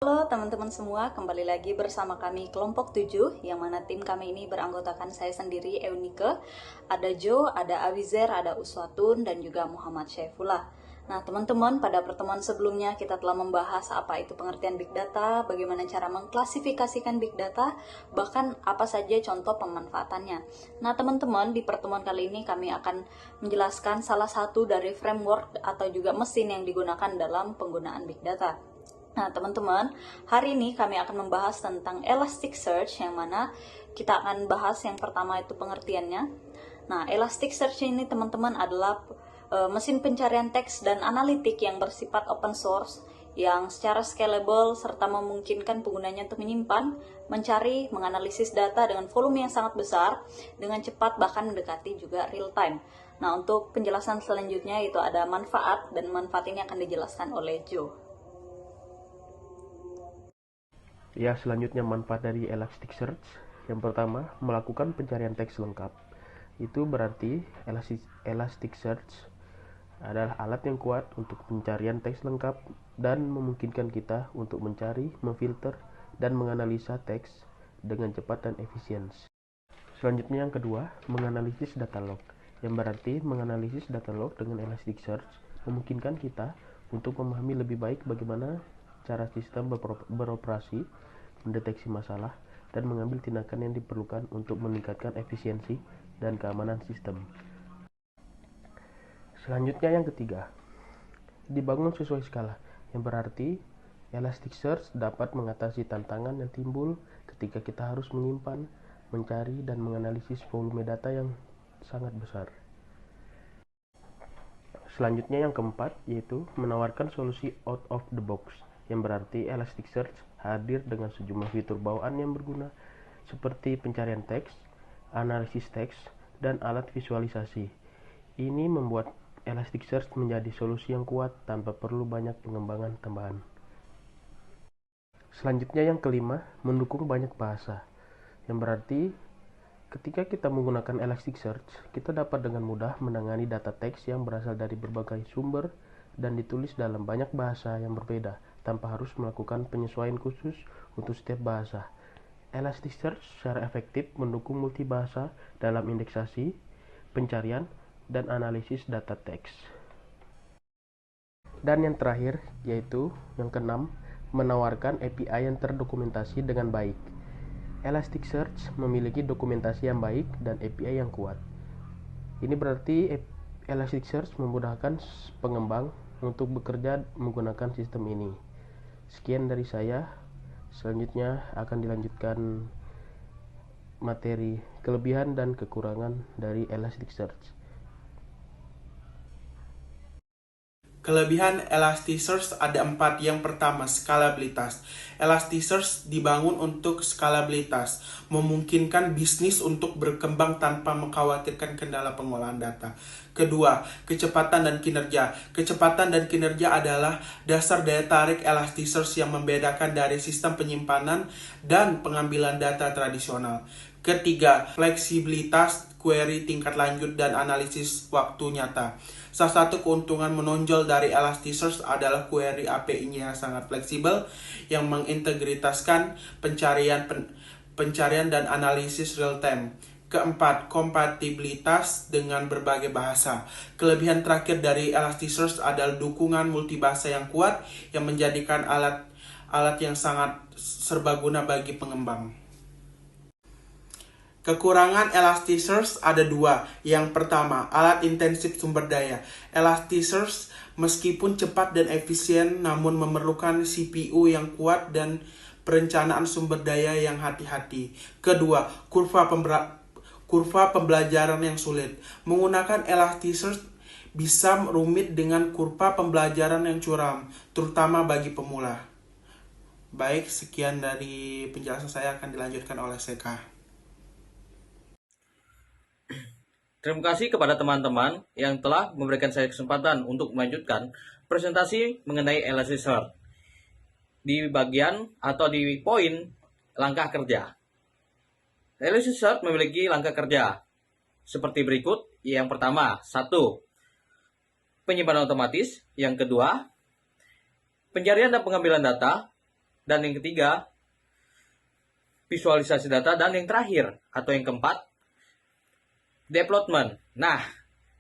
Halo teman-teman semua, kembali lagi bersama kami kelompok 7, yang mana tim kami ini beranggotakan saya sendiri, Eunike, ada Jo, ada Awizer, ada Uswatun, dan juga Muhammad Syaifullah. Nah teman-teman, pada pertemuan sebelumnya kita telah membahas apa itu pengertian Big Data, bagaimana cara mengklasifikasikan Big Data, bahkan apa saja contoh pemanfaatannya. Nah teman-teman, di pertemuan kali ini kami akan menjelaskan salah satu dari framework atau juga mesin yang digunakan dalam penggunaan Big Data. Nah, teman-teman, hari ini kami akan membahas tentang Elasticsearch, yang mana kita akan bahas yang pertama itu pengertiannya. Nah, Elasticsearch ini teman-teman adalah mesin pencarian teks dan analitik yang bersifat open source, yang secara scalable serta memungkinkan penggunanya untuk menyimpan, mencari, menganalisis data dengan volume yang sangat besar, dengan cepat bahkan mendekati juga real time. Nah, untuk penjelasan selanjutnya itu ada manfaat, dan manfaat ini akan dijelaskan oleh Joe. Ya, selanjutnya manfaat dari Elasticsearch. Yang pertama, melakukan pencarian teks lengkap. Itu berarti Elasticsearch adalah alat yang kuat untuk pencarian teks lengkap dan memungkinkan kita untuk mencari, memfilter, dan menganalisa teks dengan cepat dan efisien. Selanjutnya yang kedua, menganalisis data log. Yang berarti menganalisis data log dengan Elasticsearch memungkinkan kita untuk memahami lebih baik bagaimana cara sistem beroperasi, mendeteksi masalah, dan mengambil tindakan yang diperlukan untuk meningkatkan efisiensi dan keamanan sistem. Selanjutnya yang ketiga, dibangun sesuai skala, yang berarti Elasticsearch dapat mengatasi tantangan yang timbul ketika kita harus menyimpan, mencari, dan menganalisis volume data yang sangat besar. Selanjutnya yang keempat, yaitu menawarkan solusi out of the box, yang berarti Elasticsearch hadir dengan sejumlah fitur bawaan yang berguna seperti pencarian teks, analisis teks, dan alat visualisasi. Ini membuat Elasticsearch menjadi solusi yang kuat tanpa perlu banyak pengembangan tambahan. Selanjutnya yang kelima, mendukung banyak bahasa, yang berarti ketika kita menggunakan Elasticsearch, kita dapat dengan mudah menangani data teks yang berasal dari berbagai sumber dan ditulis dalam banyak bahasa yang berbeda, tanpa harus melakukan penyesuaian khusus untuk setiap bahasa. Elasticsearch secara efektif mendukung multibahasa dalam indeksasi, pencarian, dan analisis data teks. Dan yang terakhir, yaitu yang keenam, menawarkan API yang terdokumentasi dengan baik. Elasticsearch memiliki dokumentasi yang baik dan API yang kuat. Ini berarti Elasticsearch memudahkan pengembang untuk bekerja menggunakan sistem ini. Sekian dari saya. Selanjutnya akan dilanjutkan materi kelebihan dan kekurangan dari Elasticsearch. Kelebihan Elasticsearch ada 4. Yang pertama, skalabilitas. Elasticsearch dibangun untuk skalabilitas, memungkinkan bisnis untuk berkembang tanpa mengkhawatirkan kendala pengolahan data. Kedua, kecepatan dan kinerja. Kecepatan dan kinerja adalah dasar daya tarik Elasticsearch yang membedakan dari sistem penyimpanan dan pengambilan data tradisional. Ketiga, fleksibilitas query tingkat lanjut dan analisis waktu nyata. Salah satu keuntungan menonjol dari Elasticsearch adalah query API-nya sangat fleksibel yang mengintegritaskan pencarian dan analisis real time. Keempat, kompatibilitas dengan berbagai bahasa. Kelebihan terakhir dari Elasticsearch adalah dukungan multibahasa yang kuat yang menjadikan alat yang sangat serbaguna bagi pengembang. Kekurangan Elasticsearch ada 2. Yang pertama, alat intensif sumber daya. Elasticsearch meskipun cepat dan efisien namun memerlukan CPU yang kuat dan perencanaan sumber daya yang hati-hati. Kedua, kurva pembelajaran yang sulit. Menggunakan Elasticsearch bisa rumit dengan kurva pembelajaran yang curam, terutama bagi pemula. Baik, sekian dari penjelasan saya, akan dilanjutkan oleh Seka. Terima kasih kepada teman-teman yang telah memberikan saya kesempatan untuk melanjutkan presentasi mengenai Elasticsearch di bagian atau di poin langkah kerja. Elasticsearch memiliki langkah kerja seperti berikut. Yang pertama, 1. Penyimpanan otomatis. Yang kedua, pencarian dan pengambilan data. Dan yang ketiga, visualisasi data. Dan yang terakhir atau yang keempat, deployment. Nah,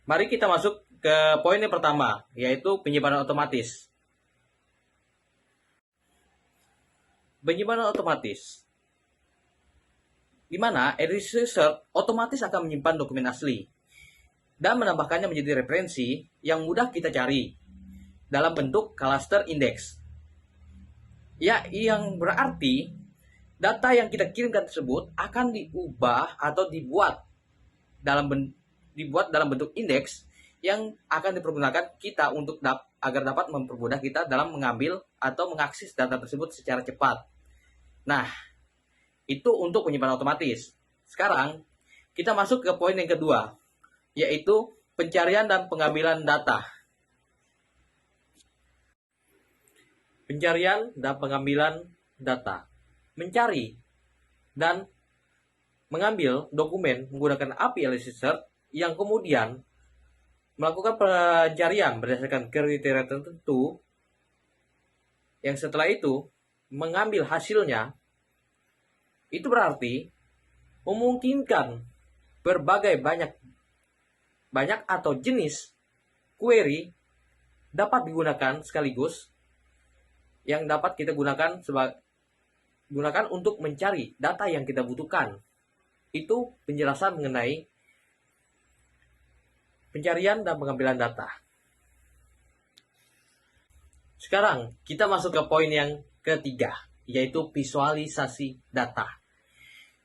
mari kita masuk ke poin yang pertama, yaitu penyimpanan otomatis. Penyimpanan otomatis, di mana Elasticsearch otomatis akan menyimpan dokumen asli dan menambahkannya menjadi referensi yang mudah kita cari dalam bentuk cluster index. Ya, yang berarti data yang kita kirimkan tersebut akan diubah atau dibuat dalam bentuk indeks yang akan dipergunakan kita untuk agar dapat mempermudah kita dalam mengambil atau mengakses data tersebut secara cepat. Nah, itu untuk penyimpanan otomatis. Sekarang kita masuk ke poin yang kedua, yaitu pencarian dan pengambilan data. Pencarian dan pengambilan data. Mencari dan mengambil dokumen menggunakan API Elasticsearch yang kemudian melakukan pencarian berdasarkan kriteria tertentu, yang setelah itu mengambil hasilnya. Itu berarti memungkinkan berbagai banyak atau jenis query dapat digunakan sekaligus, yang dapat kita gunakan untuk mencari data yang kita butuhkan. Itu penjelasan mengenai pencarian dan pengambilan data. Sekarang kita masuk ke poin yang ketiga, yaitu visualisasi data.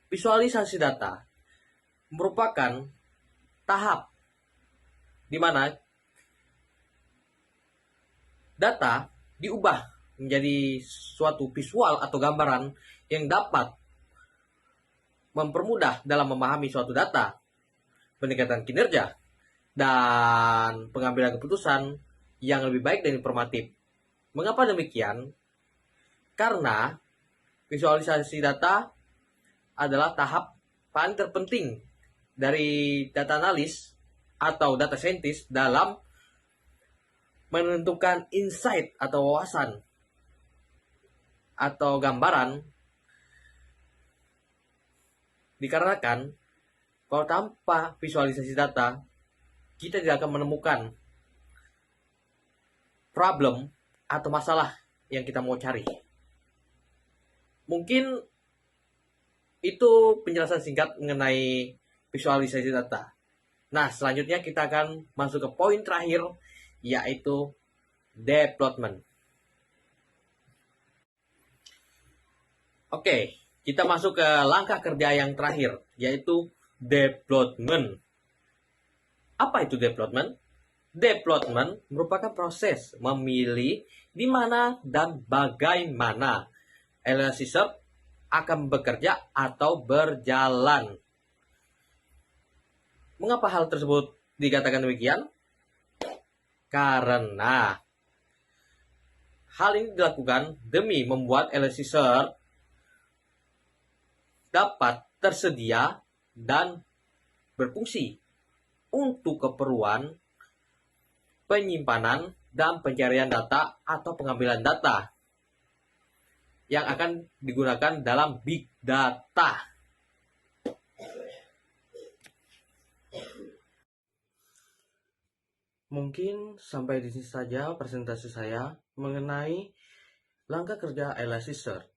Visualisasi data merupakan tahap di mana data diubah menjadi suatu visual atau gambaran yang dapat mempermudah dalam memahami suatu data, peningkatan kinerja, dan pengambilan keputusan yang lebih baik dan informatif. Mengapa demikian? Karena visualisasi data adalah tahap paling terpenting dari data analis atau data scientist dalam menentukan insight atau wawasan atau gambaran. Dikarenakan kalau tanpa visualisasi data, kita tidak akan menemukan problem atau masalah yang kita mau cari. Mungkin itu penjelasan singkat mengenai visualisasi data. Nah, selanjutnya kita akan masuk ke poin terakhir, yaitu deployment. Oke, kita masuk ke langkah kerja yang terakhir, yaitu deployment. Apa itu deployment? Deployment merupakan proses memilih di mana dan bagaimana Elasticsearch akan bekerja atau berjalan. Mengapa hal tersebut dikatakan demikian? Karena hal ini dilakukan demi membuat Elasticsearch dapat tersedia dan berfungsi untuk keperluan penyimpanan dan pencarian data atau pengambilan data yang akan digunakan dalam big data. Mungkin sampai di sini saja presentasi saya mengenai langkah kerja Elasticsearch.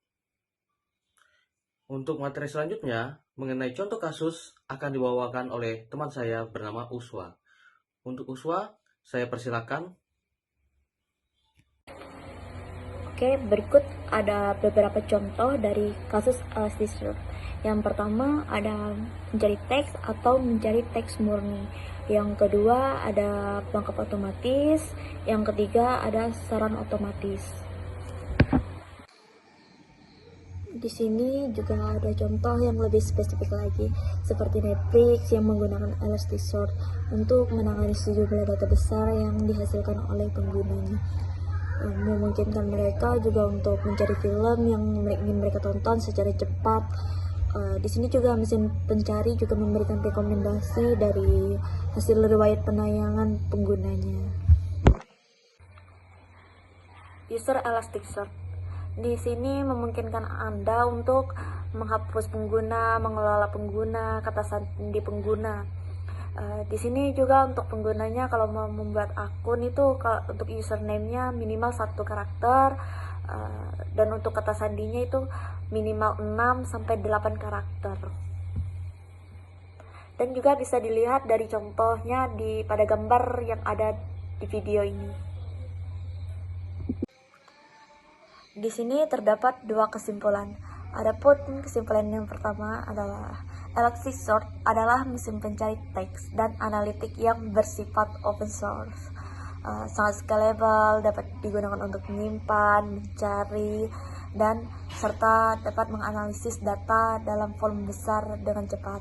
Untuk materi selanjutnya mengenai contoh kasus akan dibawakan oleh teman saya bernama Uswa. Untuk Uswa, saya persilakan. Oke, berikut ada beberapa contoh dari kasus Elasticsearch. Yang pertama ada mencari teks atau mencari teks murni. Yang kedua ada pelengkap otomatis. Yang ketiga ada saran otomatis. Di sini juga ada contoh yang lebih spesifik lagi, seperti Netflix yang menggunakan Elasticsearch untuk menangani sejumlah data besar yang dihasilkan oleh penggunanya. Memungkinkan mereka juga untuk mencari film yang ingin mereka tonton secara cepat. Di sini juga mesin pencari juga memberikan rekomendasi dari hasil riwayat penayangan penggunanya. User Elasticsearch. di sini memungkinkan Anda untuk menghapus pengguna, mengelola pengguna, kata sandi pengguna. Di sini juga untuk penggunanya kalau mau membuat akun itu untuk username-nya minimal 1 karakter, dan untuk kata sandinya itu minimal 6 sampai 8 karakter. Dan juga bisa dilihat dari contohnya pada gambar yang ada di video ini. Di sini terdapat 2 kesimpulan. Adapun kesimpulan yang pertama adalah Elasticsearch adalah mesin pencari teks dan analitik yang bersifat open source. Sangat scalable, dapat digunakan untuk menyimpan, mencari, dan serta dapat menganalisis data dalam volume besar dengan cepat,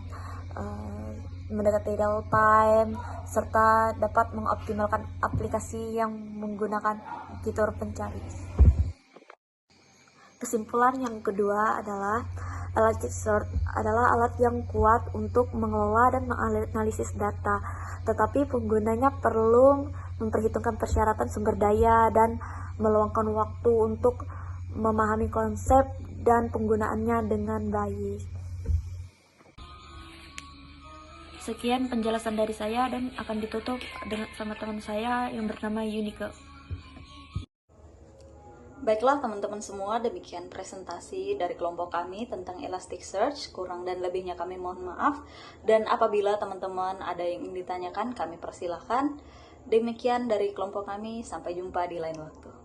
mendekati real time, serta dapat mengoptimalkan aplikasi yang menggunakan fitur pencari. Kesimpulan yang kedua adalah Elasticsearch adalah alat yang kuat untuk mengelola dan menganalisis data, tetapi penggunanya perlu memperhitungkan persyaratan sumber daya dan meluangkan waktu untuk memahami konsep dan penggunaannya dengan baik. Sekian penjelasan dari saya dan akan ditutup sama teman saya yang bernama Eunike. Baiklah teman-teman semua, demikian presentasi dari kelompok kami tentang Elasticsearch. Kurang dan lebihnya kami mohon maaf. Dan apabila teman-teman ada yang ingin ditanyakan, kami persilahkan. Demikian dari kelompok kami, sampai jumpa di lain waktu.